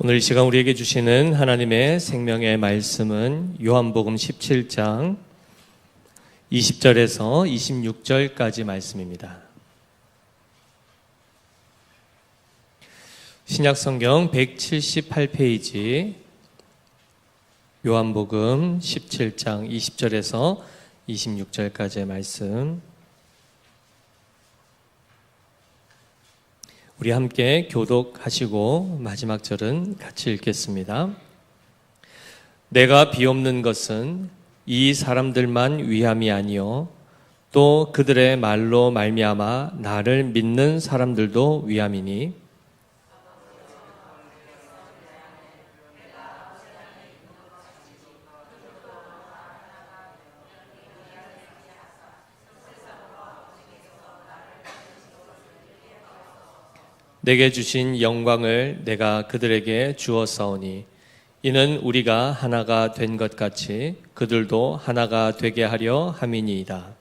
오늘 이 시간 우리에게 주시는 하나님의 생명의 말씀은 요한복음 17장 20절에서 26절까지 말씀입니다. 신약성경 178페이지 요한복음 17장 20절에서 26절까지의 말씀, 우리 함께 교독하시고 마지막 절은 같이 읽겠습니다. 내가 비옵는 것은 이 사람들만 위함이 아니요 또 그들의 말로 말미암아 나를 믿는 사람들도 위함이니 내게 주신 영광을 내가 그들에게 주었사오니 이는 우리가 하나가 된 것 같이 그들도 하나가 되게 하려 함이니이다.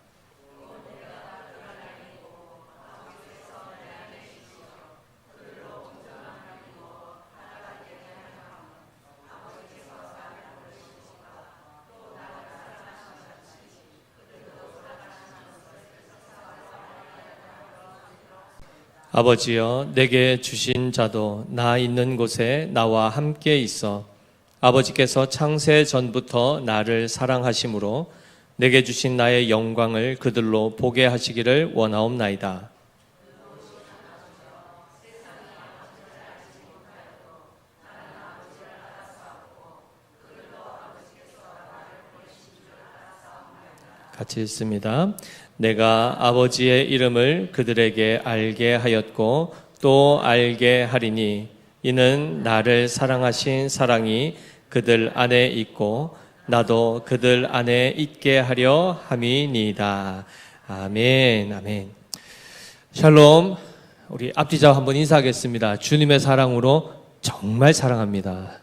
아버지여, 내게 주신 자도 나 있는 곳에 나와 함께 있어 아버지께서 창세 전부터 나를 사랑하심으로 내게 주신 나의 영광을 그들로 보게 하시기를 원하옵나이다. 같이 읽습니다. 내가 아버지의 이름을 그들에게 알게 하였고 또 알게 하리니 이는 나를 사랑하신 사랑이 그들 안에 있고 나도 그들 안에 있게 하려 함이니이다. 아멘. 아멘. 샬롬. 우리 앞뒤자와 한번 인사하겠습니다. 주님의 사랑으로 정말 사랑합니다.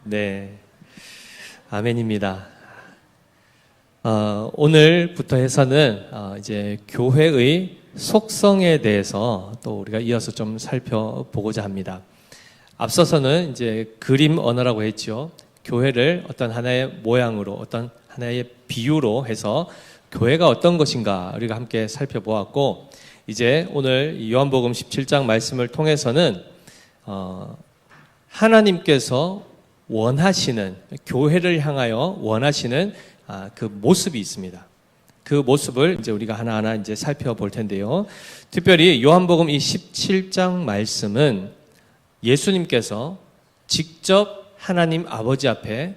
네, 아멘입니다. 오늘부터 해서는 이제 교회의 속성에 대해서 또 우리가 이어서 좀 살펴보고자 합니다. 앞서서는 이제 그림 언어라고 했죠. 교회를 어떤 하나의 모양으로, 어떤 하나의 비유로 해서 교회가 어떤 것인가 우리가 함께 살펴보았고, 이제 오늘 요한복음 17장 말씀을 통해서는 하나님께서 원하시는, 교회를 향하여 원하시는 그 모습이 있습니다. 그 모습을 이제 우리가 하나하나 이제 살펴볼 텐데요. 특별히 요한복음 이 17장 말씀은 예수님께서 직접 하나님 아버지 앞에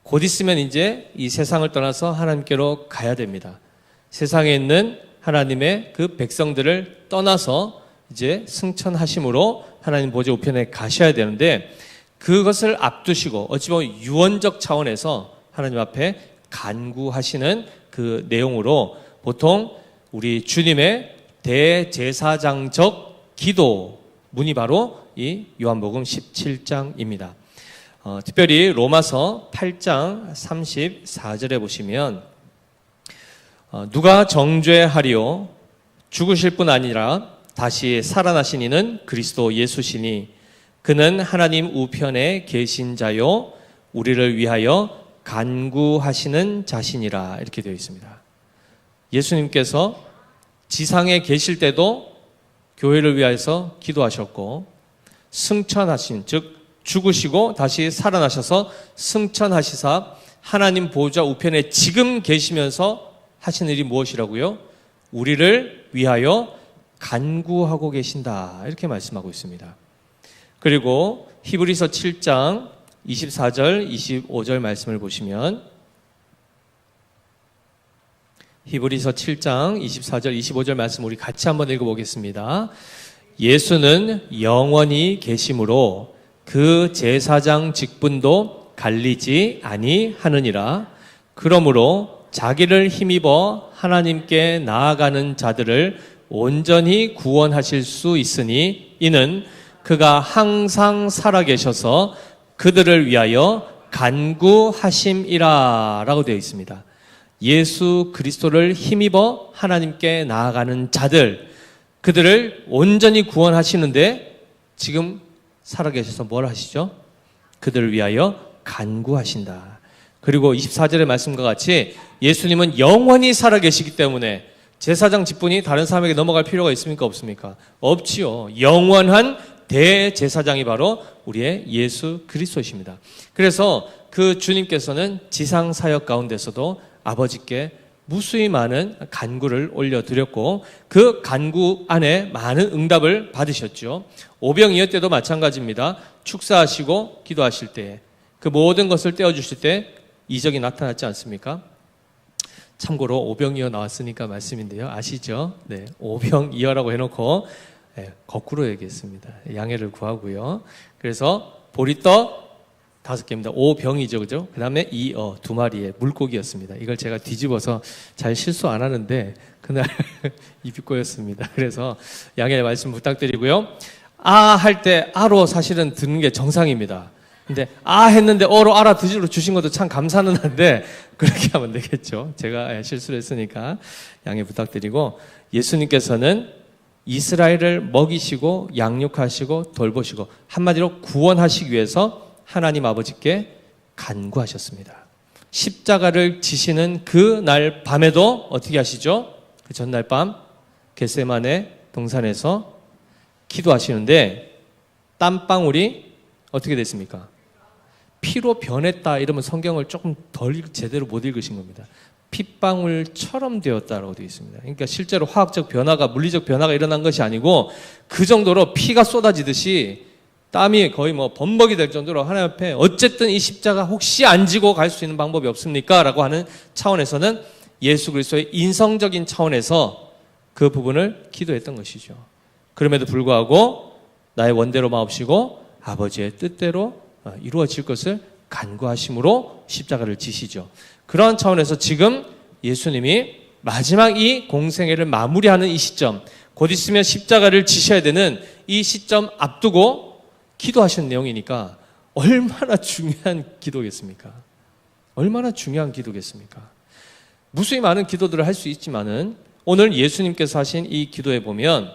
곧 있으면 이제 이 세상을 떠나서 하나님께로 가야 됩니다. 세상에 있는 하나님의 그 백성들을 떠나서 이제 승천하심으로 하나님 보좌 우편에 가셔야 되는데, 그것을 앞두시고 어찌 보면 유언적 차원에서 하나님 앞에 간구하시는 그 내용으로 보통 우리 주님의 대제사장적 기도문이 바로 이 요한복음 17장입니다. 특별히 로마서 8장 34절에 보시면 누가 정죄하리요 죽으실 뿐 아니라 다시 살아나신 이는 그리스도 예수시니 그는 하나님 우편에 계신 자요 우리를 위하여 간구하시는 자신이라, 이렇게 되어 있습니다. 예수님께서 지상에 계실 때도 교회를 위해서 기도하셨고, 승천하신, 즉 죽으시고 다시 살아나셔서 승천하시사 하나님 보좌 우편에 지금 계시면서 하신 일이 무엇이라고요? 우리를 위하여 간구하고 계신다, 이렇게 말씀하고 있습니다. 그리고 히브리서 7장 24절, 25절 말씀을 보시면, 히브리서 7장 24절, 25절 말씀 우리 같이 한번 읽어보겠습니다. 예수는 영원히 계심으로 그 제사장 직분도 갈리지 아니하느니라. 그러므로 자기를 힘입어 하나님께 나아가는 자들을 온전히 구원하실 수 있으니 이는 그가 항상 살아계셔서 그들을 위하여 간구하심이라 라고 되어 있습니다. 예수 그리스도를 힘입어 하나님께 나아가는 자들, 그들을 온전히 구원하시는데 지금 살아계셔서 뭘 하시죠? 그들을 위하여 간구하신다. 그리고 24절의 말씀과 같이 예수님은 영원히 살아계시기 때문에 제사장 직분이 다른 사람에게 넘어갈 필요가 있습니까? 없습니까? 없지요. 영원한 대제사장이 바로 우리의 예수 그리스도이십니다. 그래서 그 주님께서는 지상 사역 가운데서도 아버지께 무수히 많은 간구를 올려드렸고 그 간구 안에 많은 응답을 받으셨죠. 오병이어 때도 마찬가지입니다. 축사하시고 기도하실 때 그 모든 것을 떼어주실 때 이적이 나타났지 않습니까? 참고로 오병이어 나왔으니까 말씀인데요. 아시죠? 네, 오병이어라고 해놓고 거꾸로 얘기했습니다. 양해를 구하고요. 그래서 보리떡 5개입니다. 오병이죠, 그죠? 그 다음에 이어 2마리의 물고기였습니다. 이걸 제가 뒤집어서 잘 실수 안 하는데 그날 입이 꼬였습니다. 그래서 양해 말씀 부탁드리고요. 아 할 때 아로 사실은 듣는 게 정상입니다. 근데 아 했는데 어로 알아듣으러 주신 것도 참 감사는 한데 그렇게 하면 되겠죠. 제가 실수를 했으니까 양해 부탁드리고, 예수님께서는 이스라엘을 먹이시고 양육하시고 돌보시고 한마디로 구원하시기 위해서 하나님 아버지께 간구하셨습니다. 십자가를 지시는 그 날 밤에도 어떻게 하시죠? 그 전날 밤 겟세마네 동산에서 기도하시는데 땀방울이 어떻게 됐습니까? 피로 변했다 이러면 성경을 조금 덜 제대로 못 읽으신 겁니다. 핏방울처럼 되었다라고 되어 있습니다. 그러니까 실제로 화학적 변화가, 물리적 변화가 일어난 것이 아니고 그 정도로 피가 쏟아지듯이 땀이 거의 뭐 범벅이 될 정도로 하나님 앞에 어쨌든 이 십자가 혹시 안 지고 갈 수 있는 방법이 없습니까? 라고 하는 차원에서는 예수 그리스도의 인성적인 차원에서 그 부분을 기도했던 것이죠. 그럼에도 불구하고 나의 원대로 마옵시고 아버지의 뜻대로 이루어질 것을 간구하심으로 십자가를 지시죠. 그런 차원에서 지금 예수님이 마지막 이 공생애를 마무리하는 이 시점, 곧 있으면 십자가를 지셔야 되는 이 시점 앞두고 기도하시는 내용이니까 얼마나 중요한 기도겠습니까? 얼마나 중요한 기도겠습니까? 무수히 많은 기도들을 할 수 있지만은 오늘 예수님께서 하신 이 기도에 보면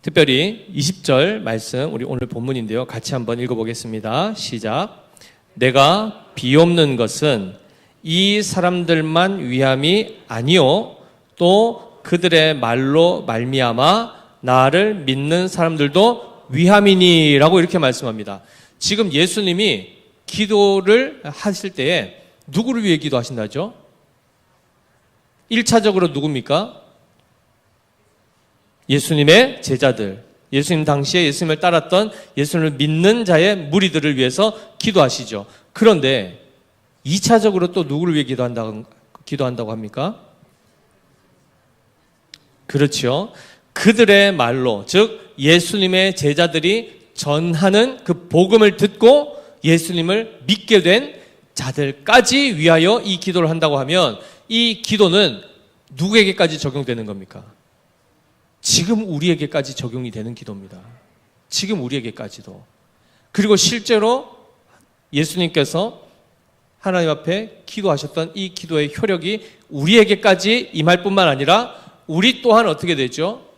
특별히 20절 말씀, 우리 오늘 본문인데요. 같이 한번 읽어보겠습니다. 시작. 내가 비옵는 것은 이 사람들만 위함이 아니요 또 그들의 말로 말미암아 나를 믿는 사람들도 위함이니 라고 이렇게 말씀합니다. 지금 예수님이 기도를 하실 때에 누구를 위해 기도하신다죠? 1차적으로 누굽니까? 예수님의 제자들, 예수님 당시에 예수님을 따랐던 예수님을 믿는 자의 무리들을 위해서 기도하시죠. 그런데 2차적으로 또 누구를 위해 기도한다고 합니까? 그렇죠. 그들의 말로, 즉 예수님의 제자들이 전하는 그 복음을 듣고 예수님을 믿게 된 자들까지 위하여 이 기도를 한다고 하면 이 기도는 누구에게까지 적용되는 겁니까? 지금 우리에게까지 적용이 되는 기도입니다. 지금 우리에게까지도. 그리고 실제로 예수님께서 하나님 앞에 기도하셨던 이 기도의 효력이 우리에게까지 임할 뿐만 아니라 우리 또한 어떻게 되죠?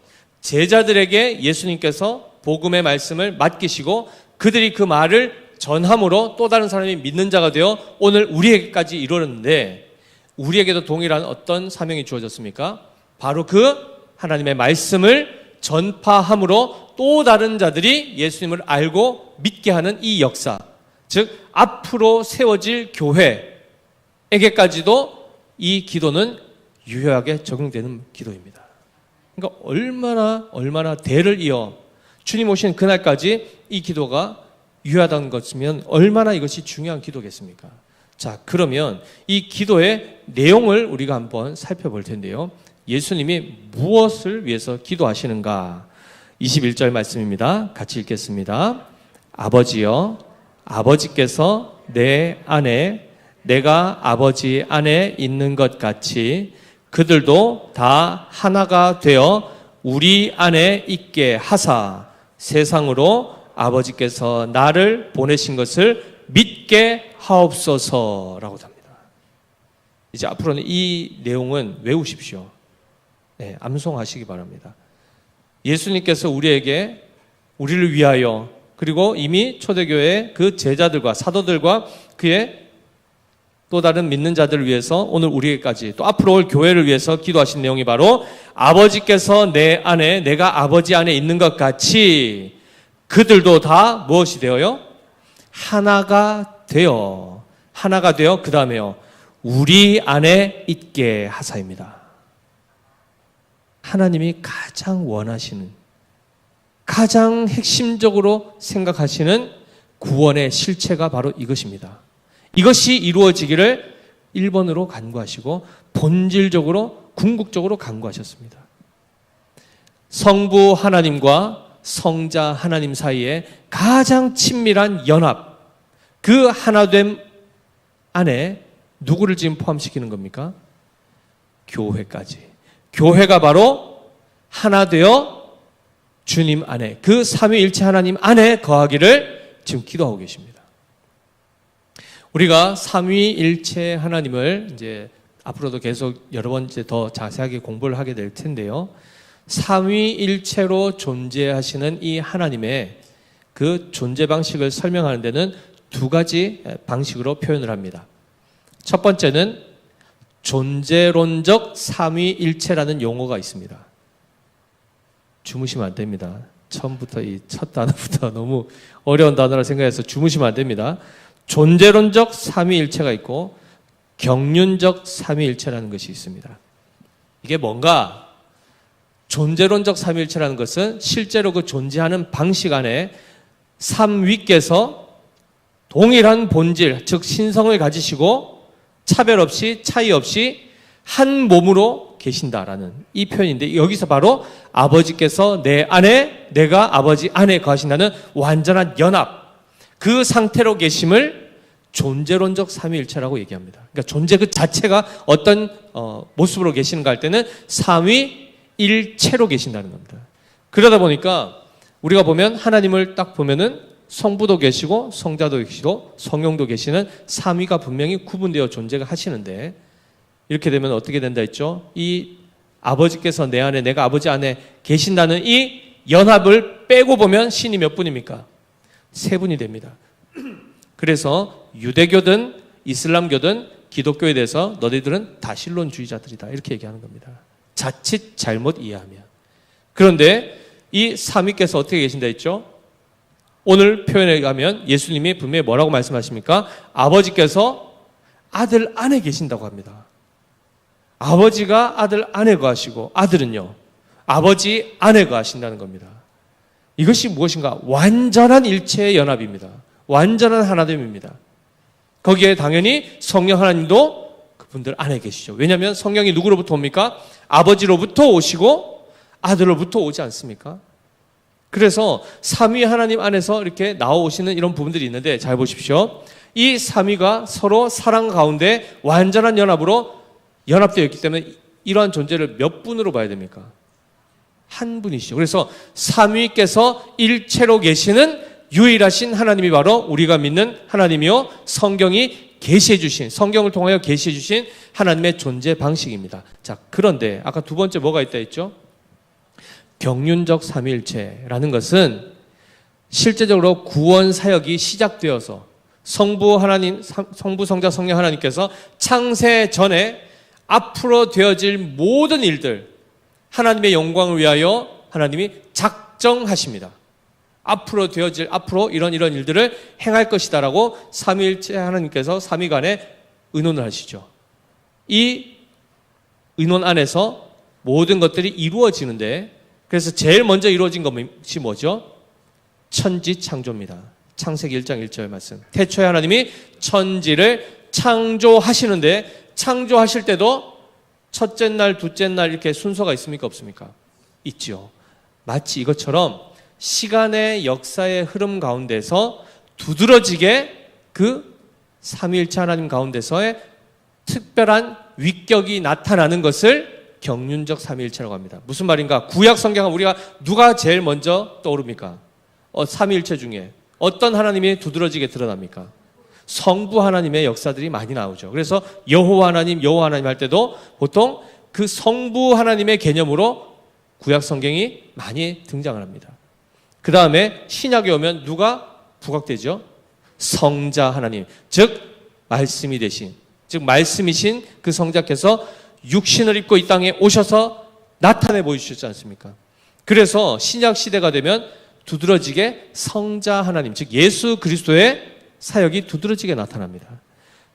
제자들에게 예수님께서 복음의 말씀을 맡기시고 그들이 그 말을 전함으로 또 다른 사람이 믿는 자가 되어 오늘 우리에게까지 이르렀는데 우리에게도 동일한 어떤 사명이 주어졌습니까? 바로 그 하나님의 말씀을 전파함으로 또 다른 자들이 예수님을 알고 믿게 하는 이 역사, 즉 앞으로 세워질 교회에게까지도 이 기도는 유효하게 적용되는 기도입니다. 그러니까 얼마나 대를 이어 주님 오신 그날까지 이 기도가 유효하다는 것이면 얼마나 이것이 중요한 기도겠습니까? 자, 그러면 이 기도의 내용을 우리가 한번 살펴볼 텐데요. 예수님이 무엇을 위해서 기도하시는가? 21절 말씀입니다. 같이 읽겠습니다. 아버지여, 아버지께서 내 안에 내가 아버지 안에 있는 것 같이 그들도 다 하나가 되어 우리 안에 있게 하사 세상으로 아버지께서 나를 보내신 것을 믿게 하옵소서라고 합니다. 이제 앞으로는 이 내용은 외우십시오. 네, 암송하시기 바랍니다. 예수님께서 우리를 위하여, 그리고 이미 초대교회 그 제자들과 사도들과 그의 또 다른 믿는 자들을 위해서 오늘 우리에게까지 또 앞으로 올 교회를 위해서 기도하신 내용이 바로 아버지께서 내 안에 내가 아버지 안에 있는 것 같이 그들도 다 무엇이 되어요? 하나가 되어 그 다음에요 우리 안에 있게 하사입니다. 하나님이 가장 원하시는, 가장 핵심적으로 생각하시는 구원의 실체가 바로 이것입니다. 이것이 이루어지기를 1번으로 간구하시고 본질적으로 궁극적으로 간구하셨습니다. 성부 하나님과 성자 하나님 사이에 가장 친밀한 연합, 그 하나됨 안에 누구를 지금 포함시키는 겁니까? 교회까지. 교회가 바로 하나 되어 주님 안에, 그 삼위일체 하나님 안에 거하기를 지금 기도하고 계십니다. 우리가 삼위일체 하나님을 이제 앞으로도 계속 여러 번 이제 더 자세하게 공부를 하게 될 텐데요. 삼위일체로 존재하시는 이 하나님의 그 존재 방식을 설명하는 데는 두 가지 방식으로 표현을 합니다. 첫 번째는 존재론적 삼위일체라는 용어가 있습니다. 주무시면 안 됩니다. 처음부터 이 첫 단어부터 너무 어려운 단어라 생각해서 주무시면 안 됩니다. 존재론적 삼위일체가 있고 경륜적 삼위일체라는 것이 있습니다. 이게 뭔가? 존재론적 삼위일체라는 것은 실제로 그 존재하는 방식 안에 삼위께서 동일한 본질, 즉 신성을 가지시고 차별 없이 차이 없이 한 몸으로 계신다라는 이 표현인데, 여기서 바로 아버지께서 내 안에, 내가 아버지 안에 거하신다는 완전한 연합, 그 상태로 계심을 존재론적 삼위일체라고 얘기합니다. 그러니까 존재 그 자체가 어떤 모습으로 계시는가 할 때는 삼위일체로 계신다는 겁니다. 그러다 보니까 우리가 보면 하나님을 딱 보면은 성부도 계시고 성자도 계시고 성령도 계시는 삼위가 분명히 구분되어 존재가 하시는데, 이렇게 되면 어떻게 된다 했죠? 이 아버지께서 내 안에, 내가 아버지 안에 계신다는 이 연합을 빼고 보면 신이 몇 분입니까? 세 분이 됩니다. 그래서 유대교든 이슬람교든 기독교에 대해서 너희들은 다신론주의자들이다, 이렇게 얘기하는 겁니다. 자칫 잘못 이해하면. 그런데 이 삼위께서 어떻게 계신다 했죠? 오늘 표현에 가면 예수님이 분명히 뭐라고 말씀하십니까? 아버지께서 아들 안에 계신다고 합니다. 아버지가 아들 안에 거하시고 아들은요, 아버지 안에 거하신다는 겁니다. 이것이 무엇인가? 완전한 일체의 연합입니다. 완전한 하나됨입니다. 거기에 당연히 성령 하나님도 그분들 안에 계시죠. 왜냐하면 성령이 누구로부터 옵니까? 아버지로부터 오시고 아들로부터 오지 않습니까? 그래서 삼위 하나님 안에서 이렇게 나오시는 이런 부분들이 있는데, 잘 보십시오. 이 삼위가 서로 사랑 가운데 완전한 연합으로 연합되어 있기 때문에 이러한 존재를 몇 분으로 봐야 됩니까? 한 분이시죠. 그래서 삼위께서 일체로 계시는 유일하신 하나님이 바로 우리가 믿는 하나님이요, 성경이 계시해 주신, 성경을 통하여 계시해 주신 하나님의 존재 방식입니다. 자, 그런데 아까 두 번째 뭐가 있다 했죠? 경륜적 삼위일체라는 것은 실제적으로 구원 사역이 시작되어서 성부 하나님, 성부 성자 성령 하나님께서 창세 전에 앞으로 되어질 모든 일들, 하나님의 영광을 위하여 하나님이 작정하십니다. 앞으로 이런 일들을 행할 것이다라고 삼위일체 하나님께서 삼위간에 의논을 하시죠. 이 의논 안에서 모든 것들이 이루어지는데, 그래서 제일 먼저 이루어진 것이 뭐죠? 천지 창조입니다. 창세기 1장 1절 말씀. 태초에 하나님이 천지를 창조하시는데, 창조하실 때도 첫째 날, 둘째 날 이렇게 순서가 있습니까? 없습니까? 있죠. 마치 이것처럼 시간의 역사의 흐름 가운데서 두드러지게 그 삼위일체 하나님 가운데서의 특별한 위격이 나타나는 것을 경륜적 삼위일체라고 합니다. 무슨 말인가? 구약 성경은 우리가 누가 제일 먼저 떠오릅니까? 삼위일체 중에 어떤 하나님이 두드러지게 드러납니까? 성부 하나님의 역사들이 많이 나오죠. 그래서 여호와 하나님 할 때도 보통 그 성부 하나님의 개념으로 구약 성경이 많이 등장을 합니다. 그 다음에 신약에 오면 누가 부각되죠? 성자 하나님, 즉 말씀이 되신, 즉 말씀이신 그 성자께서 육신을 입고 이 땅에 오셔서 나타내 보이셨지 않습니까? 그래서 신약 시대가 되면 두드러지게 성자 하나님, 즉 예수 그리스도의 사역이 두드러지게 나타납니다.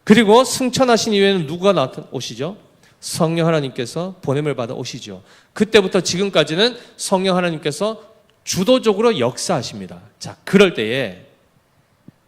그리고 승천하신 이후에는 누가 오시죠? 성령 하나님께서 보냄을 받아 오시죠. 그때부터 지금까지는 성령 하나님께서 주도적으로 역사하십니다. 자, 그럴 때에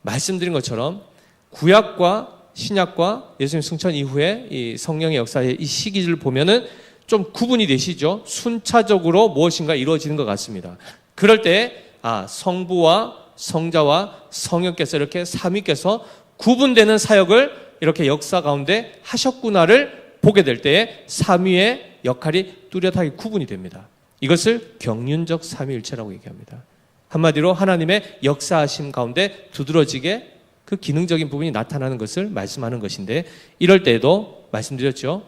말씀드린 것처럼 구약과 신약과 예수님 승천 이후에 이 성령의 역사의 이 시기를 보면은 좀 구분이 되시죠? 순차적으로 무엇인가 이루어지는 것 같습니다. 그럴 때 성부와 성자와 성령께서 이렇게 삼위께서 구분되는 사역을 이렇게 역사 가운데 하셨구나를 보게 될 때에 삼위의 역할이 뚜렷하게 구분이 됩니다. 이것을 경륜적 삼위일체라고 얘기합니다. 한마디로 하나님의 역사하심 가운데 두드러지게 그 기능적인 부분이 나타나는 것을 말씀하는 것인데, 이럴 때에도 말씀드렸죠.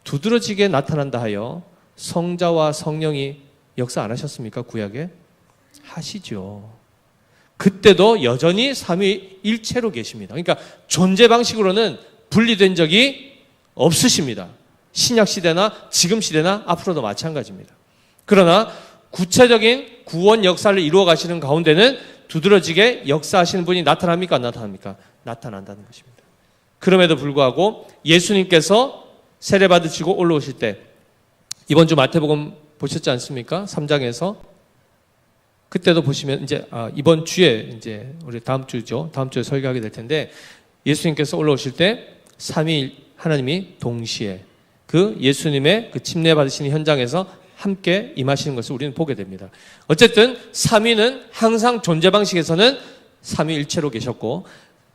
두드러지게 나타난다 하여 성자와 성령이 역사 안 하셨습니까? 구약에? 하시죠. 그때도 여전히 삼위일체로 계십니다. 그러니까 존재 방식으로는 분리된 적이 없으십니다. 신약 시대나 지금 시대나 앞으로도 마찬가지입니다. 그러나 구체적인 구원 역사를 이루어 가시는 가운데는 두드러지게 역사하시는 분이 나타납니까? 안 나타납니까? 나타난다는 것입니다. 그럼에도 불구하고 예수님께서 세례 받으시고 올라오실 때, 이번 주 마태복음 보셨지 않습니까? 3장에서 그때도 보시면 이번 주에 우리 다음 주죠. 다음 주에 설교하게 될 텐데, 예수님께서 올라오실 때 삼위 하나님이 동시에 그 예수님의 그 침례 받으시는 현장에서 함께 임하시는 것을 우리는 보게 됩니다. 어쨌든 삼위는 항상 존재 방식에서는 삼위일체로 계셨고,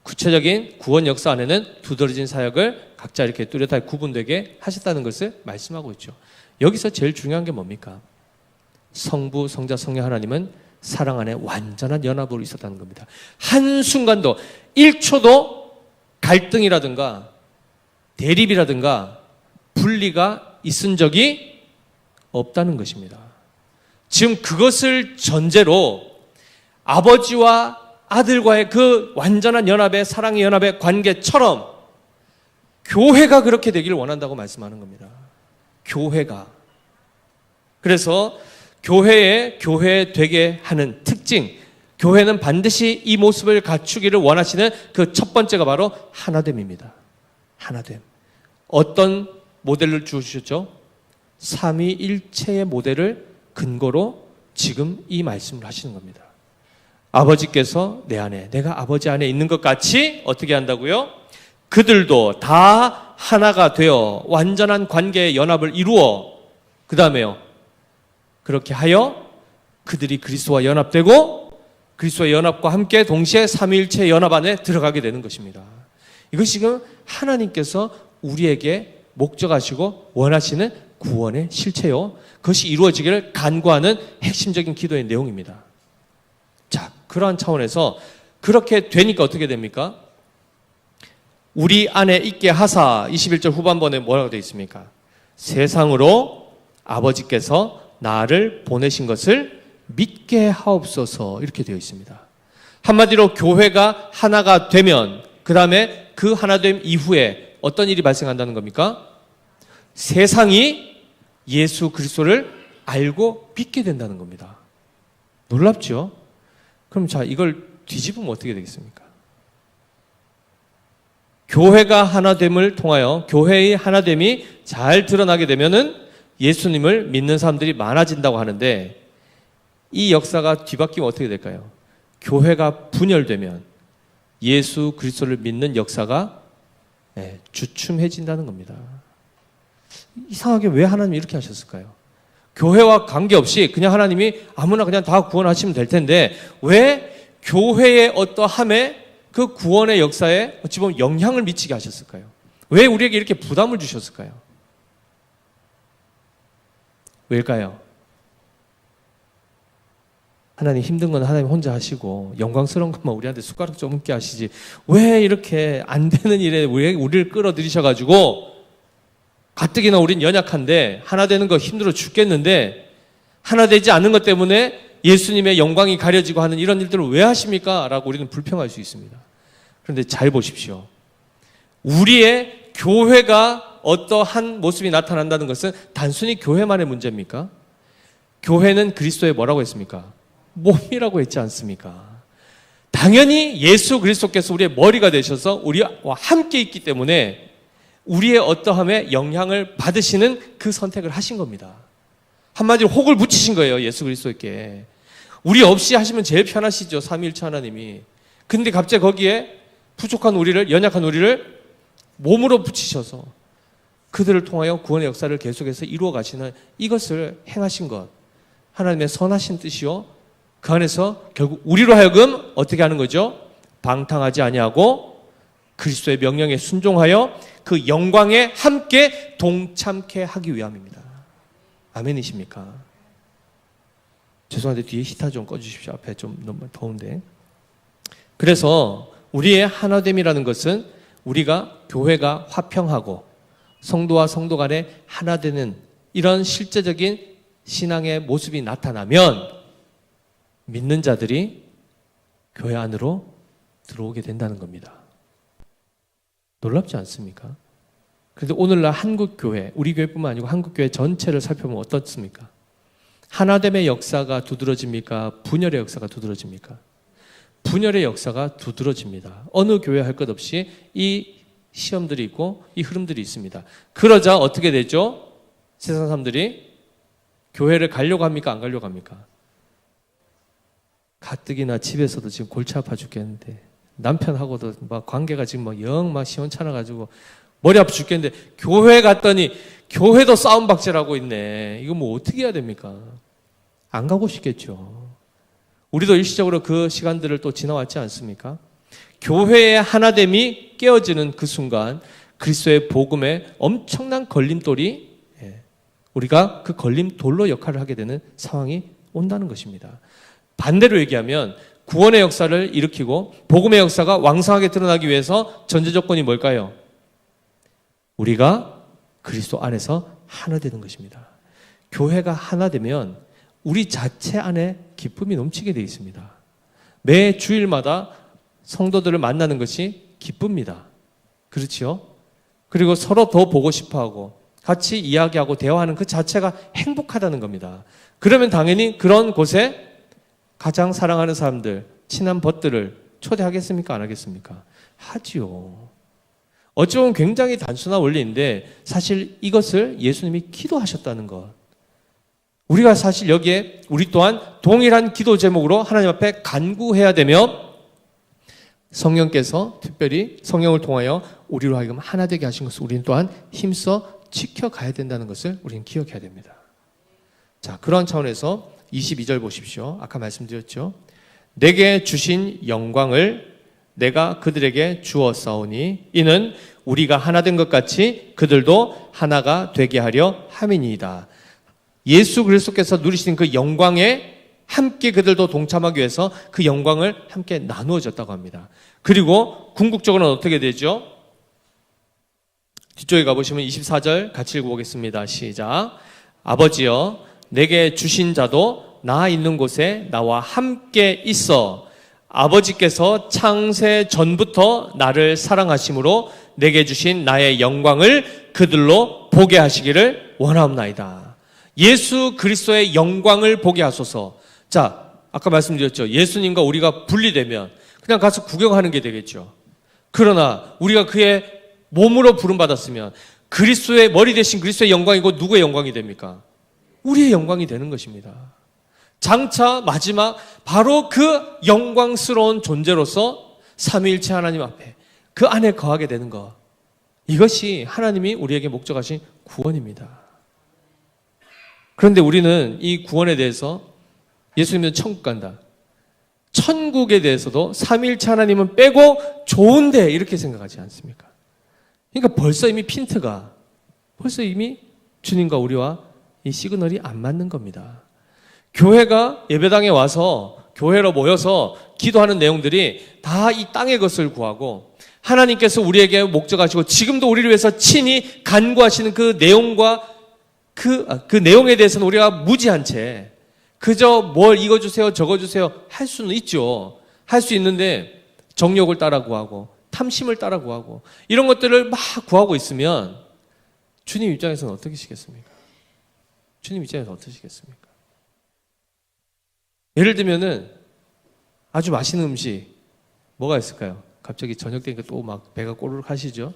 구체적인 구원 역사 안에는 두드러진 사역을 각자 이렇게 뚜렷하게 구분되게 하셨다는 것을 말씀하고 있죠. 여기서 제일 중요한 게 뭡니까? 성부, 성자, 성령 하나님은 사랑 안에 완전한 연합으로 있었다는 겁니다. 한순간도 1초도 갈등이라든가 대립이라든가 분리가 있은 적이 없다는 것입니다. 지금 그것을 전제로 아버지와 아들과의 그 완전한 연합의, 사랑의 연합의 관계처럼 교회가 그렇게 되기를 원한다고 말씀하는 겁니다. 교회가. 그래서 교회 되게 하는 특징, 교회는 반드시 이 모습을 갖추기를 원하시는 그 첫 번째가 바로 하나됨입니다. 하나됨. 어떤 모델을 주셨죠? 삼위일체의 모델을 근거로 지금 이 말씀을 하시는 겁니다. 아버지께서 내 안에, 내가 아버지 안에 있는 것 같이 어떻게 한다고요? 그들도 다 하나가 되어 완전한 관계의 연합을 이루어, 그 다음에요, 그렇게 하여 그들이 그리스도와 연합되고 그리스도의 연합과 함께 동시에 삼위일체의 연합 안에 들어가게 되는 것입니다. 이것이 지금 하나님께서 우리에게 목적하시고 원하시는 구원의 실체요, 그것이 이루어지기를 간구하는 핵심적인 기도의 내용입니다. 자, 그러한 차원에서 그렇게 되니까 어떻게 됩니까? 우리 안에 있게 하사, 21절 후반번에 뭐라고 되어 있습니까? 세상으로 아버지께서 나를 보내신 것을 믿게 하옵소서, 이렇게 되어 있습니다. 한마디로 교회가 하나가 되면 그 다음에 그 하나됨 이후에 어떤 일이 발생한다는 겁니까? 세상이 예수 그리스도를 알고 믿게 된다는 겁니다. 놀랍죠? 그럼 자, 이걸 뒤집으면 어떻게 되겠습니까? 교회가 하나됨을 통하여 교회의 하나됨이 잘 드러나게 되면은 예수님을 믿는 사람들이 많아진다고 하는데, 이 역사가 뒤바뀌면 어떻게 될까요? 교회가 분열되면 예수 그리스도를 믿는 역사가 주춤해진다는 겁니다. 이상하게 왜 하나님이 이렇게 하셨을까요? 교회와 관계없이 그냥 하나님이 아무나 그냥 다 구원하시면 될 텐데, 왜 교회의 어떠함에 그 구원의 역사에 어찌 보면 영향을 미치게 하셨을까요? 왜 우리에게 이렇게 부담을 주셨을까요? 왜일까요? 하나님 힘든 건 하나님 혼자 하시고 영광스러운 것만 우리한테 숟가락 좀 얹게 하시지, 왜 이렇게 안 되는 일에 왜 우리를 끌어들이셔가지고, 가뜩이나 우린 연약한데 하나 되는 거 힘들어 죽겠는데 하나 되지 않는 것 때문에 예수님의 영광이 가려지고 하는 이런 일들을 왜 하십니까? 라고 우리는 불평할 수 있습니다. 그런데 잘 보십시오. 우리의 교회가 어떠한 모습이 나타난다는 것은 단순히 교회만의 문제입니까? 교회는 그리스도의 뭐라고 했습니까? 몸이라고 했지 않습니까? 당연히 예수 그리스도께서 우리의 머리가 되셔서 우리와 함께 있기 때문에 우리의 어떠함에 영향을 받으시는 그 선택을 하신 겁니다. 한마디로 혹을 붙이신 거예요. 예수 그리스도께. 우리 없이 하시면 제일 편하시죠. 삼위일체 하나님이. 근데 갑자기 거기에 부족한 우리를, 연약한 우리를 몸으로 붙이셔서 그들을 통하여 구원의 역사를 계속해서 이루어 가시는 이것을 행하신 것. 하나님의 선하신 뜻이요. 그 안에서 결국 우리로 하여금 어떻게 하는 거죠? 방탕하지 아니하고 그리스도의 명령에 순종하여 그 영광에 함께 동참케 하기 위함입니다. 아멘이십니까? 죄송한데 뒤에 히터 좀 꺼주십시오. 앞에 좀 너무 더운데. 그래서 우리의 하나됨이라는 것은 우리가 교회가 화평하고 성도와 성도 간에 하나 되는 이런 실제적인 신앙의 모습이 나타나면 믿는 자들이 교회 안으로 들어오게 된다는 겁니다. 놀랍지 않습니까? 그런데 오늘날 한국교회, 우리 교회뿐만 아니고 한국교회 전체를 살펴보면 어떻습니까? 하나됨의 역사가 두드러집니까? 분열의 역사가 두드러집니까? 분열의 역사가 두드러집니다. 어느 교회 할 것 없이 이 시험들이 있고 이 흐름들이 있습니다. 그러자 어떻게 되죠? 세상 사람들이 교회를 가려고 합니까? 안 가려고 합니까? 가뜩이나 집에서도 지금 골치 아파 죽겠는데 남편하고도 막 관계가 지금 막 영 막 시원찮아가지고 머리 아파 죽겠는데 교회 갔더니 교회도 싸움박질하고 있네. 이거 뭐 어떻게 해야 됩니까? 안 가고 싶겠죠. 우리도 일시적으로 그 시간들을 또 지나왔지 않습니까? 교회의 하나됨이 깨어지는 그 순간 그리스도의 복음에 엄청난 걸림돌이 우리가 그 걸림돌로 역할을 하게 되는 상황이 온다는 것입니다. 반대로 얘기하면 구원의 역사를 일으키고 복음의 역사가 왕성하게 드러나기 위해서 전제 조건이 뭘까요? 우리가 그리스도 안에서 하나 되는 것입니다. 교회가 하나 되면 우리 자체 안에 기쁨이 넘치게 되어 있습니다. 매 주일마다 성도들을 만나는 것이 기쁩니다. 그렇지요? 그리고 서로 더 보고 싶어하고 같이 이야기하고 대화하는 그 자체가 행복하다는 겁니다. 그러면 당연히 그런 곳에 가장 사랑하는 사람들, 친한 벗들을 초대하겠습니까? 안 하겠습니까? 하지요. 어찌 보면 굉장히 단순한 원리인데 사실 이것을 예수님이 기도하셨다는 것. 우리가 사실 여기에 우리 또한 동일한 기도 제목으로 하나님 앞에 간구해야 되며 성령께서 특별히 성령을 통하여 우리로 하여금 하나 되게 하신 것을 우리는 또한 힘써 지켜가야 된다는 것을 우리는 기억해야 됩니다. 자, 그러한 차원에서 22절 보십시오. 아까 말씀드렸죠. 내게 주신 영광을 내가 그들에게 주었사오니 이는 우리가 하나 된 것 같이 그들도 하나가 되게 하려 함이니이다. 예수 그리스도께서 누리신 그 영광에 함께 그들도 동참하기 위해서 그 영광을 함께 나누어 줬다고 합니다. 그리고 궁극적으로는 어떻게 되죠? 뒤쪽에 가보시면 24절 같이 읽어보겠습니다. 시작. 아버지여 내게 주신 자도 나 있는 곳에 나와 함께 있어 아버지께서 창세 전부터 나를 사랑하심으로 내게 주신 나의 영광을 그들로 보게 하시기를 원하옵나이다. 예수 그리스도의 영광을 보게 하소서. 자, 아까 말씀드렸죠. 예수님과 우리가 분리되면 그냥 가서 구경하는 게 되겠죠. 그러나 우리가 그의 몸으로 부름받았으면 그리스도의 머리 대신 그리스도의 영광이고 누구의 영광이 됩니까? 우리의 영광이 되는 것입니다. 장차 마지막 바로 그 영광스러운 존재로서 삼위일체 하나님 앞에 그 안에 거하게 되는 것. 이것이 하나님이 우리에게 목적하신 구원입니다. 그런데 우리는 이 구원에 대해서 예수님은 천국 간다. 천국에 대해서도 삼위일체 하나님은 빼고 좋은데 이렇게 생각하지 않습니까? 그러니까 벌써 이미 핀트가 벌써 이미 주님과 우리와 이 시그널이 안 맞는 겁니다. 교회가 예배당에 와서 교회로 모여서 기도하는 내용들이 다 이 땅의 것을 구하고 하나님께서 우리에게 목적하시고 지금도 우리를 위해서 친히 간구하시는 그 내용과 그 내용에 대해서는 우리가 무지한 채 그저 뭘 이거 주세요 저거 주세요 할 수는 있죠. 할 수 있는데 정욕을 따라 구하고 탐심을 따라 구하고 이런 것들을 막 구하고 있으면 주님 입장에서는 어떠시겠습니까? 주님 입장에서 어떠시겠습니까? 예를 들면은 아주 맛있는 음식 뭐가 있을까요? 갑자기 저녁 되니까 또 막 배가 꼬르륵 하시죠?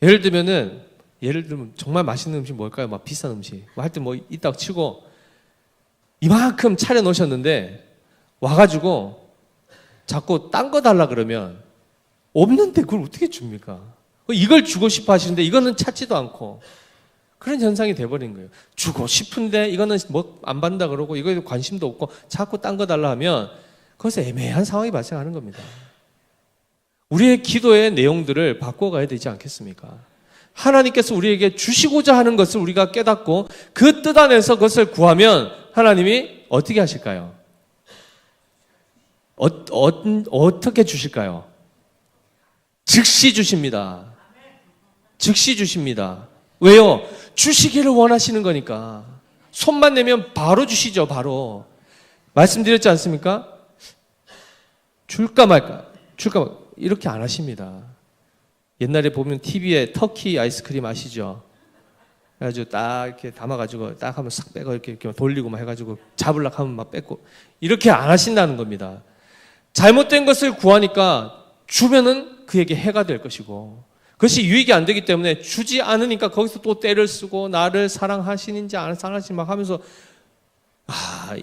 예를 들면 정말 맛있는 음식 뭘까요? 막 비싼 음식 뭐 하여튼 뭐 있다고 치고 이만큼 차려 놓으셨는데 와가지고 자꾸 딴 거 달라 그러면 없는데 그걸 어떻게 줍니까? 이걸 주고 싶어 하시는데 이거는 찾지도 않고 그런 현상이 돼버린 거예요. 주고 싶은데 이거는 뭐 안 받는다 그러고 이거에 관심도 없고 자꾸 딴 거 달라 하면 거기서 애매한 상황이 발생하는 겁니다. 우리의 기도의 내용들을 바꿔가야 되지 않겠습니까? 하나님께서 우리에게 주시고자 하는 것을 우리가 깨닫고 그 뜻 안에서 그것을 구하면 하나님이 어떻게 하실까요? 어떻게 주실까요? 즉시 주십니다. 즉시 주십니다. 왜요? 주시기를 원하시는 거니까. 손만 내면 바로 주시죠, 바로. 말씀드렸지 않습니까? 줄까 말까, 이렇게 안 하십니다. 옛날에 보면 TV에 터키 아이스크림 아시죠? 그래가지고 딱 이렇게 담아가지고 딱 하면 싹 빼고 이렇게 돌리고 막 해가지고 잡으려고 하면 막 뺏고. 이렇게 안 하신다는 겁니다. 잘못된 것을 구하니까 주면은 그에게 해가 될 것이고 그것이 유익이 안 되기 때문에 주지 않으니까 거기서 또 때를 쓰고 나를 사랑하시는지 안 사랑하시는지 막 하면서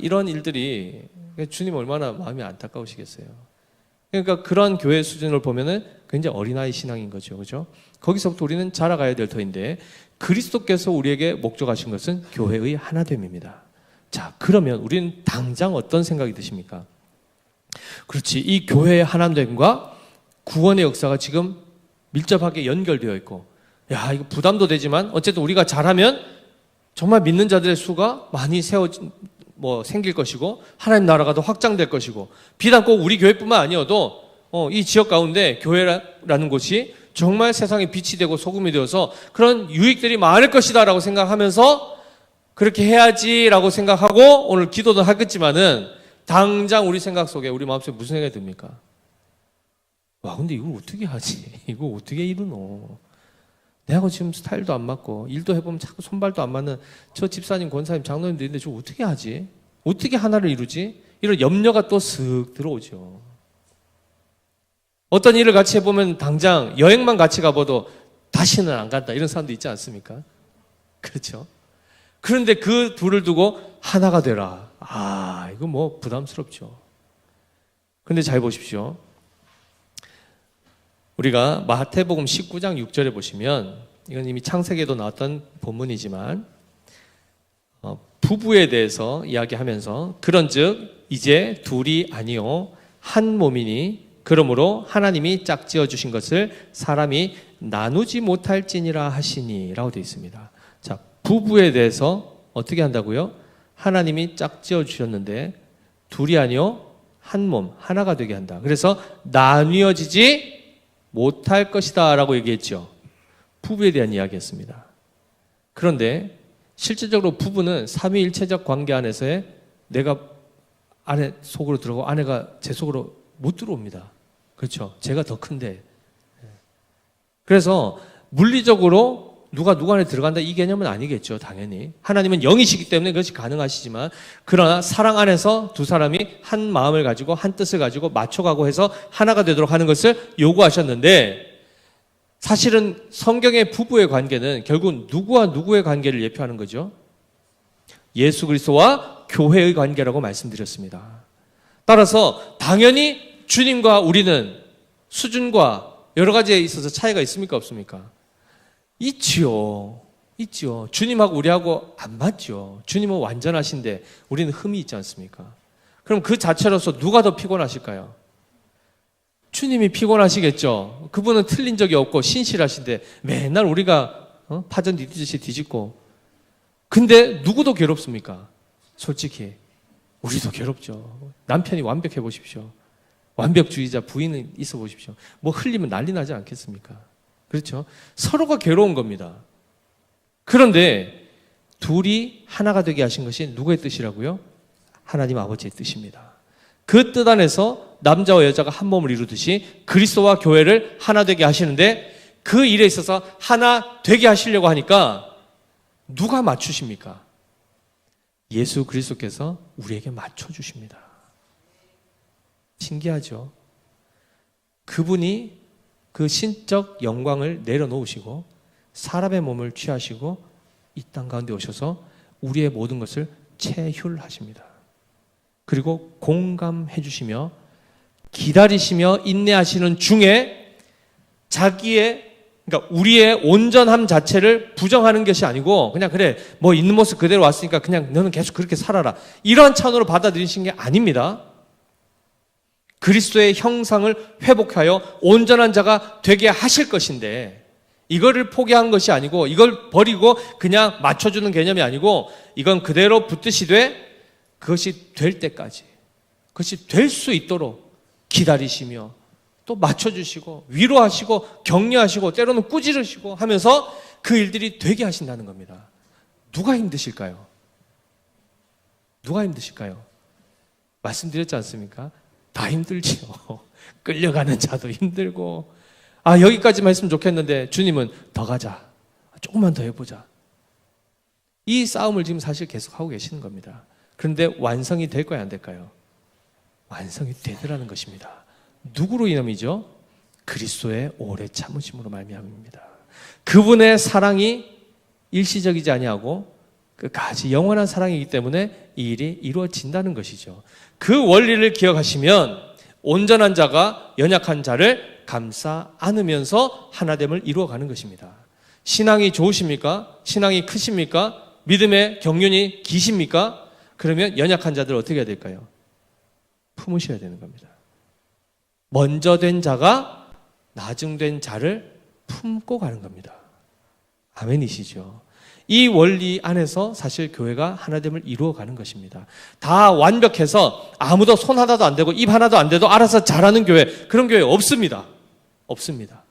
이런 일들이 주님 얼마나 마음이 안타까우시겠어요. 그러니까 그런 교회 수준을 보면은 굉장히 어린아이 신앙인 거죠. 그죠? 거기서부터 우리는 자라가야 될 터인데 그리스도께서 우리에게 목적하신 것은 교회의 하나됨입니다. 자, 그러면 우리는 당장 어떤 생각이 드십니까? 그렇지. 이 교회의 하나됨과 구원의 역사가 지금 밀접하게 연결되어 있고, 야, 이거 부담도 되지만 어쨌든 우리가 잘하면 정말 믿는 자들의 수가 많이 생길 것이고, 하나님 나라가 더 확장될 것이고, 비단 꼭 우리 교회뿐만 아니어도 이 지역 가운데 교회라는 곳이 정말 세상에 빛이 되고 소금이 되어서 그런 유익들이 많을 것이다라고 생각하면서 그렇게 해야지라고 생각하고 오늘 기도도 하겠지만은 당장 우리 생각 속에 우리 마음속에 무슨 생각이 듭니까? 와, 근데 이걸 어떻게 하지? 이거 어떻게 이루노? 내하고 지금 스타일도 안 맞고 일도 해보면 자꾸 손발도 안 맞는 저 집사님, 권사님, 장로님도 있는데 저 어떻게 하지? 어떻게 하나를 이루지? 이런 염려가 또 슥 들어오죠. 어떤 일을 같이 해보면 당장 여행만 같이 가봐도 다시는 안 간다 이런 사람도 있지 않습니까? 그렇죠? 그런데 그 둘을 두고 하나가 되라. 이거 뭐 부담스럽죠. 그런데 잘 보십시오. 우리가 마태복음 19장 6절에 보시면 이건 이미 창세기에도 나왔던 본문이지만 부부에 대해서 이야기하면서 그런즉 이제 둘이 아니요 한 몸이니 그러므로 하나님이 짝지어 주신 것을 사람이 나누지 못할지니라 하시니 라고 되어 있습니다. 자, 부부에 대해서 어떻게 한다고요? 하나님이 짝지어 주셨는데 둘이 아니요 한 몸, 하나가 되게 한다. 그래서 나뉘어지지 못할 것이다 라고 얘기했죠. 부부에 대한 이야기였습니다. 그런데 실질적으로 부부는 삼위일체적 관계 안에서의 내가 아내 속으로 들어가고 아내가 제 속으로 못 들어옵니다. 그렇죠? 제가 더 큰데. 그래서 물리적으로 누가 누구 안에 들어간다 이 개념은 아니겠죠. 당연히. 하나님은 영이시기 때문에 그것이 가능하시지만 그러나 사랑 안에서 두 사람이 한 마음을 가지고 한 뜻을 가지고 맞춰가고 해서 하나가 되도록 하는 것을 요구하셨는데 사실은 성경의 부부의 관계는 결국 누구와 누구의 관계를 예표하는 거죠? 예수 그리스도와 교회의 관계라고 말씀드렸습니다. 따라서 당연히 주님과 우리는 수준과 여러 가지에 있어서 차이가 있습니까? 없습니까? 있지요. 주님하고 우리하고 안 맞죠. 주님은 완전하신데 우리는 흠이 있지 않습니까? 그럼 그 자체로서 누가 더 피곤하실까요? 주님이 피곤하시겠죠. 그분은 틀린 적이 없고 신실하신데 맨날 우리가 파전 뒤집듯이 뒤집고. 근데 누구도 괴롭습니까? 솔직히 우리도 괴롭죠. 남편이 완벽해 보십시오. 완벽주의자 부인은 있어 보십시오. 뭐 흘리면 난리 나지 않겠습니까? 그렇죠? 서로가 괴로운 겁니다. 그런데 둘이 하나가 되게 하신 것이 누구의 뜻이라고요? 하나님 아버지의 뜻입니다. 그 뜻 안에서 남자와 여자가 한 몸을 이루듯이 그리스도와 교회를 하나 되게 하시는데, 그 일에 있어서 하나 되게 하시려고 하니까 누가 맞추십니까? 예수 그리스도께서 우리에게 맞춰주십니다. 신기하죠? 그분이 그 신적 영광을 내려놓으시고 사람의 몸을 취하시고 이 땅 가운데 오셔서 우리의 모든 것을 체휼하십니다. 그리고 공감해 주시며 기다리시며 인내하시는 중에 그러니까 우리의 온전함 자체를 부정하는 것이 아니고, 그냥 그래 뭐 있는 모습 그대로 왔으니까 그냥 너는 계속 그렇게 살아라, 이러한 차원으로 받아들이신 게 아닙니다. 그리스도의 형상을 회복하여 온전한 자가 되게 하실 것인데, 이거를 포기한 것이 아니고, 이걸 버리고 그냥 맞춰주는 개념이 아니고, 이건 그대로 붙드시되 그것이 될 때까지, 그것이 될 수 있도록 기다리시며 또 맞춰주시고 위로하시고 격려하시고 때로는 꾸지르시고 하면서 그 일들이 되게 하신다는 겁니다. 누가 힘드실까요? 누가 힘드실까요? 말씀드렸지 않습니까? 다 힘들지요. 끌려가는 자도 힘들고, 여기까지만 했으면 좋겠는데 주님은 더 가자, 조금만 더 해보자, 이 싸움을 지금 사실 계속하고 계시는 겁니다. 그런데 완성이 될 거야, 안 될까요? 완성이 되더라는 것입니다. 누구로 인함이죠? 그리스도의 오래 참으심으로 말미암습니다. 그분의 사랑이 일시적이지 아니하고 끝까지 영원한 사랑이기 때문에 이 일이 이루어진다는 것이죠. 그 원리를 기억하시면 온전한 자가 연약한 자를 감싸 안으면서 하나됨을 이루어가는 것입니다. 신앙이 좋으십니까? 신앙이 크십니까? 믿음의 경륜이 기십니까? 그러면 연약한 자들 어떻게 해야 될까요? 품으셔야 되는 겁니다. 먼저 된 자가 나중된 자를 품고 가는 겁니다. 아멘이시죠? 이 원리 안에서 사실 교회가 하나됨을 이루어가는 것입니다. 다 완벽해서 아무도 손 하나도 안 대고 입 하나도 안 대도 알아서 잘하는 교회, 그런 교회 없습니다. 없습니다.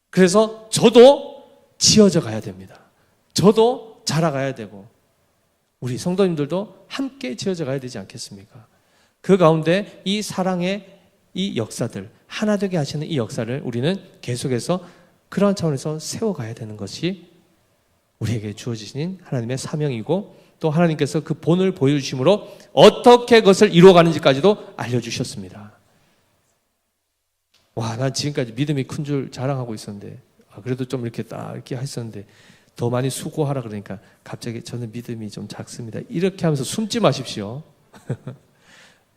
그래서 저도 지어져 가야 됩니다. 저도 자라가야 되고 우리 성도님들도 함께 지어져 가야 되지 않겠습니까? 그 가운데 이 사랑의 이 역사들, 하나 되게 하시는 이 역사를 우리는 계속해서 그러한 차원에서 세워가야 되는 것이 우리에게 주어지신 하나님의 사명이고, 또 하나님께서 그 본을 보여주심으로 어떻게 그것을 이루어가는지까지도 알려주셨습니다. 난 지금까지 믿음이 큰 줄 자랑하고 있었는데, 그래도 좀 이렇게 딱 이렇게 했었는데 더 많이 수고하라 그러니까 갑자기 저는 믿음이 좀 작습니다, 이렇게 하면서 숨지 마십시오.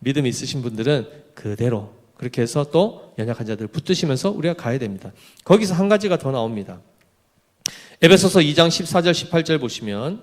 믿음이 있으신 분들은 그대로 그렇게 해서 또 연약한 자들 붙드시면서 우리가 가야 됩니다. 거기서 한 가지가 더 나옵니다. 에베소서 2장 14절 18절 보시면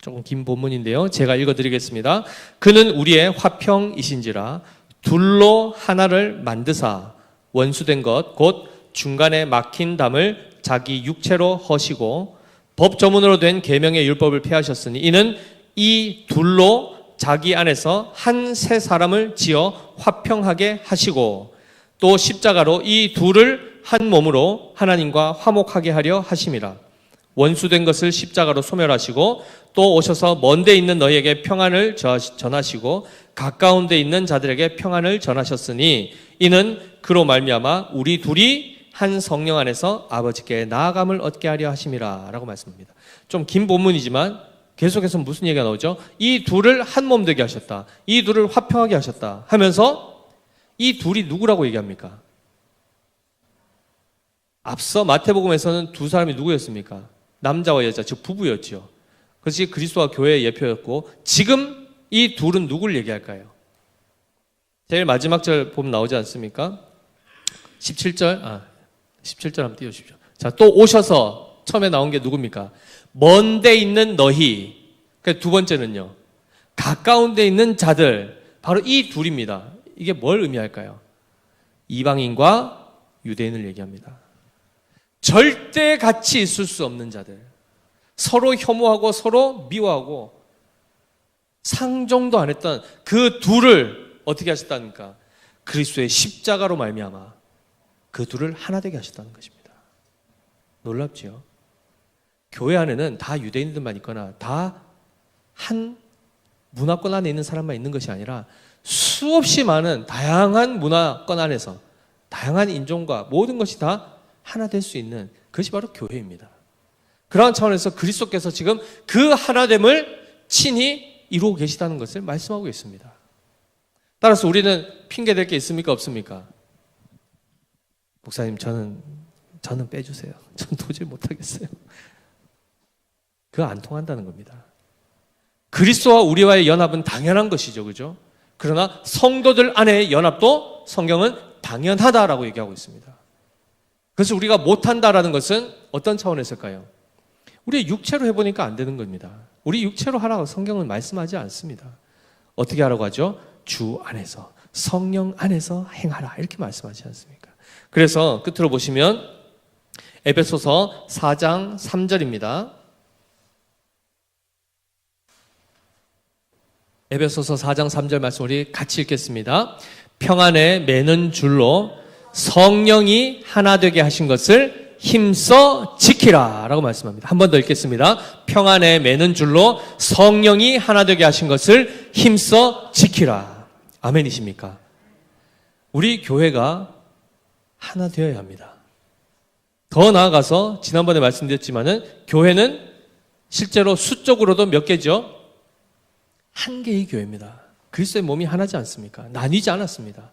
조금 긴 본문인데요, 제가 읽어드리겠습니다. 그는 우리의 화평이신지라 둘로 하나를 만드사 원수된 것 곧 중간에 막힌 담을 자기 육체로 허시고 법조문으로 된 계명의 율법을 폐하셨으니 이는 이 둘로 자기 안에서 한 새 사람을 지어 화평하게 하시고 또 십자가로 이 둘을 한 몸으로 하나님과 화목하게 하려 하심이라. 원수된 것을 십자가로 소멸하시고 또 오셔서 먼 데 있는 너희에게 평안을 전하시고 가까운 데 있는 자들에게 평안을 전하셨으니 이는 그로 말미암아 우리 둘이 한 성령 안에서 아버지께 나아감을 얻게 하려 하심이라 라고 말씀합니다. 좀 긴 본문이지만 계속해서 무슨 얘기가 나오죠? 이 둘을 한 몸 되게 하셨다, 이 둘을 화평하게 하셨다 하면서 이 둘이 누구라고 얘기합니까? 앞서 마태복음에서는 두 사람이 누구였습니까? 남자와 여자, 즉 부부였죠. 그것이 그리스도와 교회의 예표였고, 지금 이 둘은 누구를 얘기할까요? 제일 마지막 절 보면 나오지 않습니까? 17절, 17절 한번 띄워주십시오. 자, 또 오셔서 처음에 나온 게 누굽니까? 먼 데 있는 너희. 그러니까 두 번째는요, 가까운 데 있는 자들. 바로 이 둘입니다. 이게 뭘 의미할까요? 이방인과 유대인을 얘기합니다. 절대 같이 있을 수 없는 자들, 서로 혐오하고 서로 미워하고 상종도 안 했던 그 둘을 어떻게 하셨다니까? 그리스도의 십자가로 말미암아 그 둘을 하나 되게 하셨다는 것입니다. 놀랍지요? 교회 안에는 다 유대인들만 있거나 다 한 문화권 안에 있는 사람만 있는 것이 아니라 수없이 많은 다양한 문화권 안에서 다양한 인종과 모든 것이 다 하나 될 수 있는 그것이 바로 교회입니다. 그러한 차원에서 그리스도께서 지금 그 하나됨을 친히 이루고 계시다는 것을 말씀하고 있습니다. 따라서 우리는 핑계댈 게 있습니까? 없습니까? 목사님, 저는 빼주세요. 저는 도저히 못하겠어요. 그거 안 통한다는 겁니다. 그리스도와 우리와의 연합은 당연한 것이죠. 그죠? 그러나 성도들 안의 연합도 성경은 당연하다라고 얘기하고 있습니다. 그래서 우리가 못한다라는 것은 어떤 차원에서일까요? 우리 육체로 해보니까 안 되는 겁니다. 우리 육체로 하라고 성경은 말씀하지 않습니다. 어떻게 하라고 하죠? 주 안에서, 성령 안에서 행하라 이렇게 말씀하지 않습니까? 그래서 끝으로 보시면 에베소서 4장 3절입니다. 에베소서 4장 3절 말씀 우리 같이 읽겠습니다. 평안에 매는 줄로 성령이 하나 되게 하신 것을 힘써 지키라 라고 말씀합니다. 한 번 더 읽겠습니다. 평안에 매는 줄로 성령이 하나 되게 하신 것을 힘써 지키라. 아멘이십니까? 우리 교회가 하나 되어야 합니다. 더 나아가서 지난번에 말씀드렸지만은 교회는 실제로 수적으로도 몇 개죠? 한 개의 교회입니다. 그리스도의 몸이 하나지 않습니까? 나뉘지 않았습니다.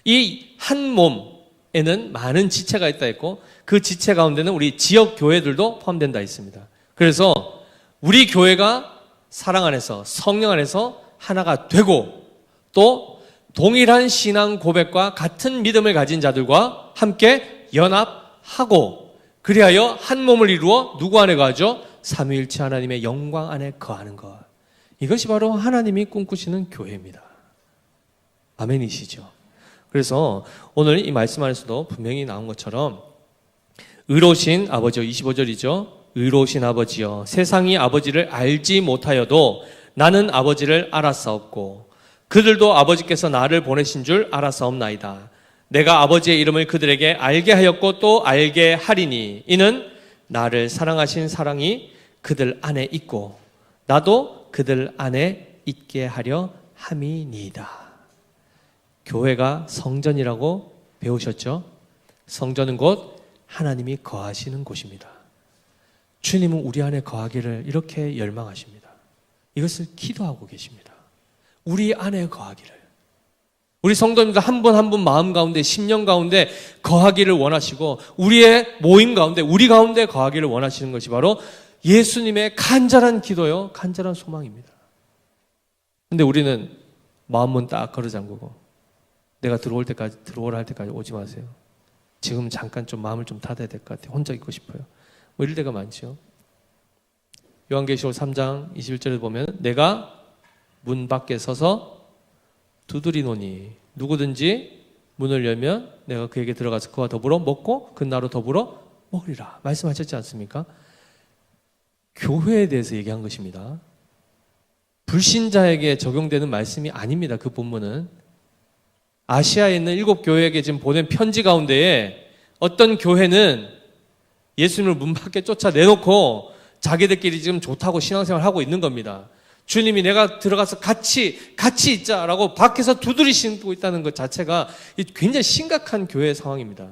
이 한 몸에는 많은 지체가 있다 했고 그 지체 가운데는 우리 지역 교회들도 포함된다 있습니다. 그래서 우리 교회가 사랑 안에서 성령 안에서 하나가 되고 또 동일한 신앙 고백과 같은 믿음을 가진 자들과 함께 연합하고 그리하여 한 몸을 이루어 누구 안에 거하죠? 삼위일체 하나님의 영광 안에 거하는 것. 이것이 바로 하나님이 꿈꾸시는 교회입니다. 아멘이시죠? 그래서 오늘 이 말씀 안에서도 분명히 나온 것처럼 의로우신 아버지요, 25절이죠. 의로우신 아버지요, 세상이 아버지를 알지 못하여도 나는 아버지를 알았사옵고 그들도 아버지께서 나를 보내신 줄 알았사옵나이다. 내가 아버지의 이름을 그들에게 알게 하였고 또 알게 하리니 이는 나를 사랑하신 사랑이 그들 안에 있고 나도 그들 안에 있게 하려 함이니이다. 교회가 성전이라고 배우셨죠? 성전은 곧 하나님이 거하시는 곳입니다. 주님은 우리 안에 거하기를 이렇게 열망하십니다. 이것을 기도하고 계십니다. 우리 안에 거하기를. 우리 성도님들 한 분 한 분 마음 가운데 심령 가운데 거하기를 원하시고 우리의 모임 가운데 우리 가운데 거하기를 원하시는 것이 바로 예수님의 간절한 기도요, 간절한 소망입니다. 근데 우리는 마음문 딱 걸어 잠그고 내가 들어오라 할 때까지 오지 마세요. 지금 잠깐 좀 마음을 좀 닫아야 될 것 같아요. 혼자 있고 싶어요. 뭐 이럴 때가 많죠. 요한계시록 3장 21절에 보면 내가 문 밖에 서서 두드리노니 누구든지 문을 열면 내가 그에게 들어가서 그와 더불어 먹고 그 나로 더불어 먹으리라 말씀하셨지 않습니까? 교회에 대해서 얘기한 것입니다. 불신자에게 적용되는 말씀이 아닙니다. 그 본문은 아시아에 있는 7교회에게 지금 보낸 편지 가운데에 어떤 교회는 예수님을 문 밖에 쫓아내놓고 자기들끼리 지금 좋다고 신앙생활을 하고 있는 겁니다. 주님이 내가 들어가서 같이 있자라고 밖에서 두드리 신고 있다는 것 자체가 굉장히 심각한 교회의 상황입니다.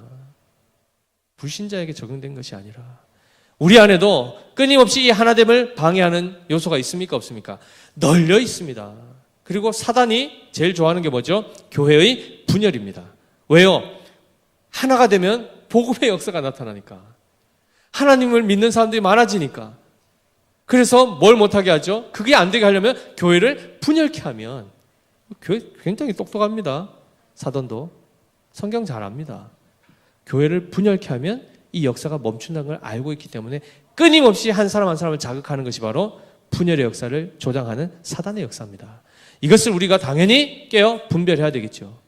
불신자에게 적용된 것이 아니라 우리 안에도 끊임없이 이 하나됨을 방해하는 요소가 있습니까? 없습니까? 널려 있습니다. 그리고 사단이 제일 좋아하는 게 뭐죠? 교회의 분열입니다. 왜요? 하나가 되면 복음의 역사가 나타나니까. 하나님을 믿는 사람들이 많아지니까. 그래서 뭘 못하게 하죠? 그게 안 되게 하려면 교회를 분열케 하면 교회 굉장히 똑똑합니다. 사돈도. 성경 잘 압니다. 교회를 분열케 하면 이 역사가 멈춘다는 걸 알고 있기 때문에 끊임없이 한 사람 한 사람을 자극하는 것이 바로 분열의 역사를 조장하는 사단의 역사입니다. 이것을 우리가 당연히 깨어 분별해야 되겠죠.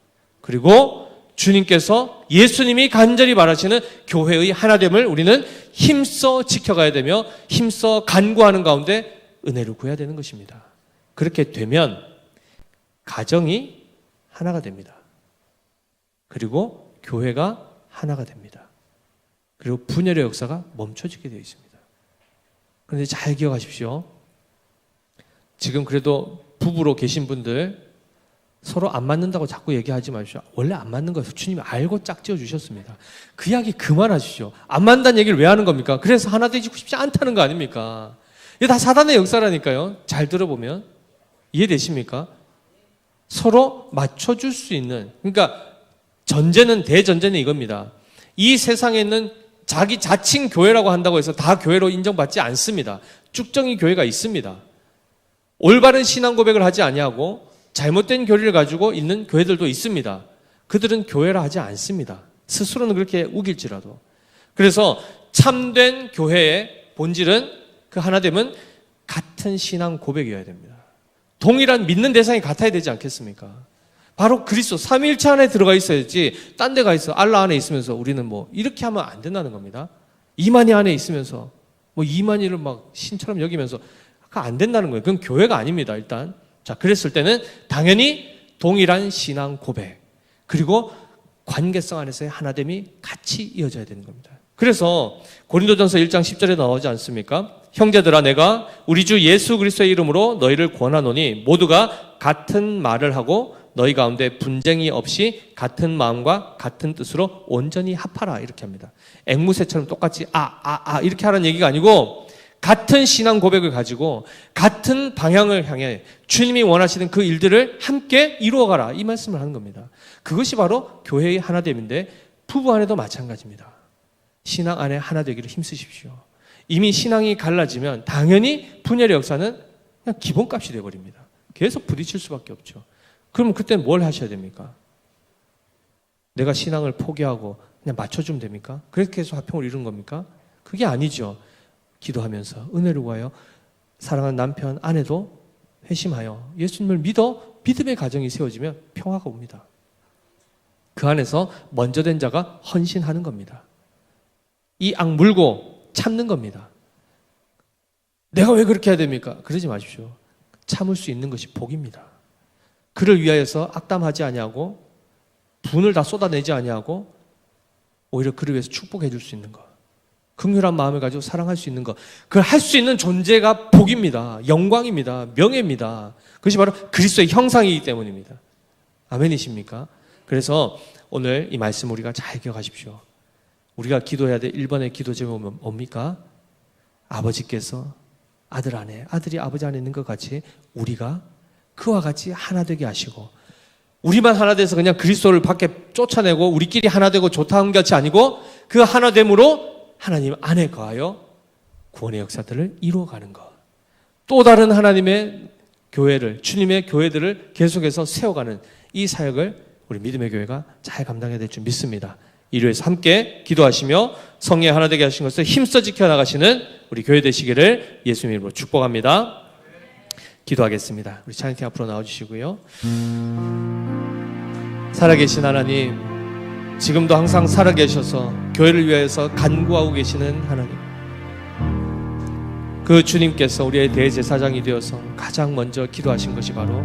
그리고 주님께서 예수님이 간절히 바라시는 교회의 하나됨을 우리는 힘써 지켜가야 되며 힘써 간구하는 가운데 은혜를 구해야 되는 것입니다. 그렇게 되면 가정이 하나가 됩니다. 그리고 교회가 하나가 됩니다. 그리고 분열의 역사가 멈춰지게 되어 있습니다. 그런데 잘 기억하십시오. 지금 그래도 부부로 계신 분들 서로 안 맞는다고 자꾸 얘기하지 마십시오. 원래 안 맞는 거예요. 주님이 알고 짝지어 주셨습니다. 그 이야기 그만하십시오. 안 맞는다는 얘기를 왜 하는 겁니까? 그래서 하나 되고 싶지 않다는 거 아닙니까? 이게 다 사단의 역사라니까요. 잘 들어보면 이해되십니까? 서로 맞춰줄 수 있는, 그러니까 대전제는 이겁니다. 이 세상에 있는 자기 자칭 교회라고 한다고 해서 다 교회로 인정받지 않습니다. 쭉정이 교회가 있습니다. 올바른 신앙 고백을 하지 아니하고 잘못된 교리를 가지고 있는 교회들도 있습니다. 그들은 교회라 하지 않습니다. 스스로는 그렇게 우길지라도. 그래서 참된 교회의 본질은 그 하나됨은 같은 신앙 고백이어야 됩니다. 동일한 믿는 대상이 같아야 되지 않겠습니까? 바로 그리스도 삼위일체 안에 들어가 있어야지 딴 데 가 있어 알라 안에 있으면서 우리는 뭐 이렇게 하면 안 된다는 겁니다. 이만희 안에 있으면서 뭐 이만희를 막 신처럼 여기면서 그거 안 된다는 거예요. 그건 교회가 아닙니다. 일단 자, 그랬을 때는 당연히 동일한 신앙 고백 그리고 관계성 안에서의 하나됨이 같이 이어져야 되는 겁니다. 그래서 고린도전서 1장 10절에 나오지 않습니까? 형제들아 내가 우리 주 예수 그리스도의 이름으로 너희를 권하노니 모두가 같은 말을 하고 너희 가운데 분쟁이 없이 같은 마음과 같은 뜻으로 온전히 합하라 이렇게 합니다. 앵무새처럼 똑같이 이렇게 하라는 얘기가 아니고 같은 신앙 고백을 가지고 같은 방향을 향해 주님이 원하시는 그 일들을 함께 이루어가라 이 말씀을 하는 겁니다. 그것이 바로 교회의 하나됨인데 부부 안에도 마찬가지입니다. 신앙 안에 하나 되기를 힘쓰십시오. 이미 신앙이 갈라지면 당연히 분열의 역사는 그냥 기본값이 되어버립니다. 계속 부딪힐 수밖에 없죠. 그럼 그때 뭘 하셔야 됩니까? 내가 신앙을 포기하고 그냥 맞춰주면 됩니까? 그렇게 해서 화평을 이룬 겁니까? 그게 아니죠. 기도하면서 은혜를 구하여 사랑하는 남편, 아내도 회심하여 예수님을 믿어 믿음의 가정이 세워지면 평화가 옵니다. 그 안에서 먼저 된 자가 헌신하는 겁니다. 이 악 물고 참는 겁니다. 내가 왜 그렇게 해야 됩니까? 그러지 마십시오. 참을 수 있는 것이 복입니다. 그를 위하여서 악담하지 아니하고 분을 다 쏟아내지 아니하고 오히려 그를 위해서 축복해 줄 수 있는 것, 긍휼한 마음을 가지고 사랑할 수 있는 것, 그걸 할 수 있는 존재가 복입니다. 영광입니다. 명예입니다. 그것이 바로 그리스도의 형상이기 때문입니다. 아멘이십니까? 그래서 오늘 이 말씀 우리가 잘 기억하십시오. 우리가 기도해야 될 1번의 기도 제목은 뭡니까? 아버지께서 아들 안에, 아들이 아버지 안에 있는 것 같이 우리가 그와 같이 하나 되게 하시고, 우리만 하나 돼서 그냥 그리스도를 밖에 쫓아내고 우리끼리 하나 되고 좋다 한 것이 아니고 그 하나됨으로 하나님 안에 거하여 구원의 역사들을 이루어가는 것. 또 다른 하나님의 교회를, 주님의 교회들을 계속해서 세워가는 이 사역을 우리 믿음의 교회가 잘 감당해야 될 줄 믿습니다. 이루에서 함께 기도하시며 성령 하나 되게 하신 것을 힘써 지켜나가시는 우리 교회 되시기를 예수님 이름으로 축복합니다. 기도하겠습니다. 우리 찬양팀 앞으로 나와주시고요. 살아계신 하나님, 지금도 항상 살아계셔서 교회를 위해서 간구하고 계시는 하나님, 그 주님께서 우리의 대제사장이 되어서 가장 먼저 기도하신 것이 바로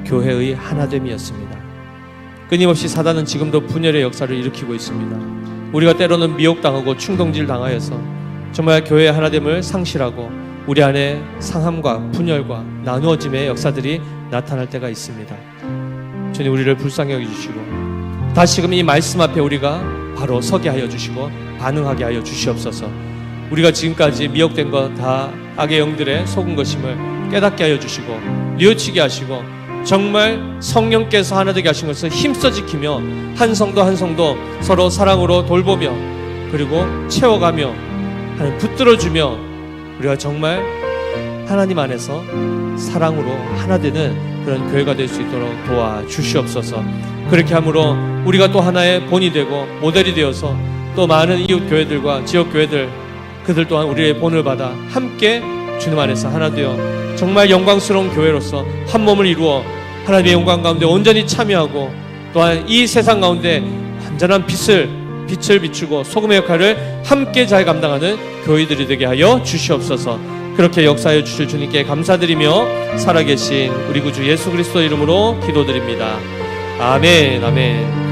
교회의 하나됨이었습니다. 끊임없이 사단은 지금도 분열의 역사를 일으키고 있습니다. 우리가 때로는 미혹당하고 충동질 당하여서 정말 교회의 하나됨을 상실하고 우리 안에 상함과 분열과 나누어짐의 역사들이 나타날 때가 있습니다. 주님, 우리를 불쌍히 여겨주시고 다시금 이 말씀 앞에 우리가 바로 서게 하여 주시고 반응하게 하여 주시옵소서. 우리가 지금까지 미혹된 것 다 악의 영들의 속은 것임을 깨닫게 하여 주시고 뉘우치게 하시고 정말 성령께서 하나 되게 하신 것을 힘써 지키며 한 성도 한 성도 서로 사랑으로 돌보며 그리고 채워가며 하나님 붙들어주며 우리가 정말 하나님 안에서 사랑으로 하나 되는 그런 교회가 될 수 있도록 도와주시옵소서. 그렇게 함으로 우리가 또 하나의 본이 되고 모델이 되어서 또 많은 이웃 교회들과 지역 교회들 그들 또한 우리의 본을 받아 함께 주님 안에서 하나 되어 정말 영광스러운 교회로서 한 몸을 이루어 하나님의 영광 가운데 온전히 참여하고 또한 이 세상 가운데 완전한 빛을 비추고 소금의 역할을 함께 잘 감당하는 교회들이 되게 하여 주시옵소서. 그렇게 역사하여 주실 주님께 감사드리며 살아계신 우리 구주 예수 그리스도 이름으로 기도드립니다. 아멘, 아멘.